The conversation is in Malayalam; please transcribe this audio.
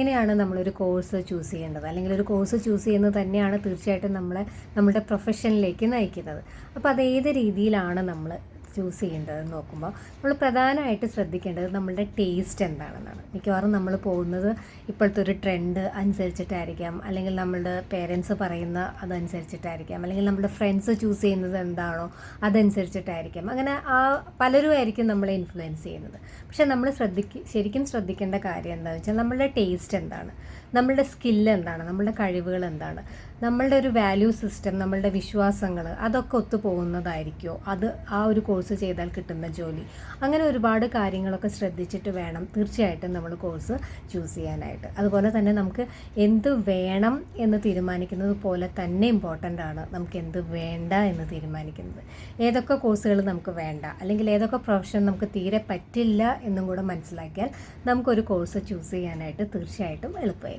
എങ്ങനെയാണ് നമ്മളൊരു കോഴ്സ് ചൂസ് ചെയ്യേണ്ടത്, അല്ലെങ്കിൽ ഒരു കോഴ്സ് ചൂസ് ചെയ്യുന്നത് തന്നെയാണ് തീർച്ചയായിട്ടും നമ്മളുടെ പ്രൊഫഷനിലേക്ക് നയിക്കുന്നത്. അപ്പോൾ അത് ഏത് രീതിയിലാണ് നമ്മൾ ചൂസ് ചെയ്യേണ്ടതെന്ന് നോക്കുമ്പോൾ നമ്മൾ പ്രധാനമായിട്ട് ശ്രദ്ധിക്കേണ്ടത് നമ്മളുടെ ടേസ്റ്റ് എന്താണെന്നാണ്. മിക്കവാറും നമ്മൾ പോകുന്നത് ഇപ്പോഴത്തെ ഒരു ട്രെൻഡ് അനുസരിച്ചിട്ടായിരിക്കാം, അല്ലെങ്കിൽ നമ്മളുടെ പേരൻസ് പറയുന്ന അതനുസരിച്ചിട്ടായിരിക്കാം, അല്ലെങ്കിൽ നമ്മുടെ ഫ്രണ്ട്സ് ചൂസ് ചെയ്യുന്നത് എന്താണോ അതനുസരിച്ചിട്ടായിരിക്കാം. അങ്ങനെ പലരും ആയിരിക്കും നമ്മളെ ഇൻഫ്ലുവൻസ് ചെയ്യുന്നത്. പക്ഷേ നമ്മൾ ശരിക്കും ശ്രദ്ധിക്കേണ്ട കാര്യം എന്താണെന്ന് വെച്ചാൽ നമ്മളുടെ ടേസ്റ്റ് എന്താണ്, നമ്മളുടെ സ്കില്ല് എന്താണ്, നമ്മളുടെ കഴിവുകൾ എന്താണ്, നമ്മളുടെ ഒരു വാല്യൂ സിസ്റ്റം, നമ്മളുടെ വിശ്വാസങ്ങൾ അതൊക്കെ ഒത്തുപോകുന്നതായിരിക്കുമോ, അത് ആ ഒരു കോഴ്സ് ചെയ്താൽ കിട്ടുന്ന ജോലി, അങ്ങനെ ഒരുപാട് കാര്യങ്ങളൊക്കെ ശ്രദ്ധിച്ചിട്ട് വേണം തീർച്ചയായിട്ടും നമ്മൾ കോഴ്സ് ചൂസ് ചെയ്യാനായിട്ട്. അതുപോലെ തന്നെ നമുക്ക് എന്ത് വേണം എന്ന് തീരുമാനിക്കുന്നത് പോലെ തന്നെ ഇമ്പോർട്ടൻ്റ് ആണ് നമുക്ക് എന്ത് വേണ്ട എന്ന് തീരുമാനിക്കുന്നത്. ഏതൊക്കെ കോഴ്സുകൾ നമുക്ക് വേണ്ട, അല്ലെങ്കിൽ ഏതൊക്കെ പ്രൊഫഷൻ നമുക്ക് തീരെ പറ്റില്ല എന്നും കൂടെ മനസ്സിലാക്കിയാൽ നമുക്കൊരു കോഴ്സ് ചൂസ് ചെയ്യാനായിട്ട് തീർച്ചയായിട്ടും എളുപ്പമായിരിക്കും.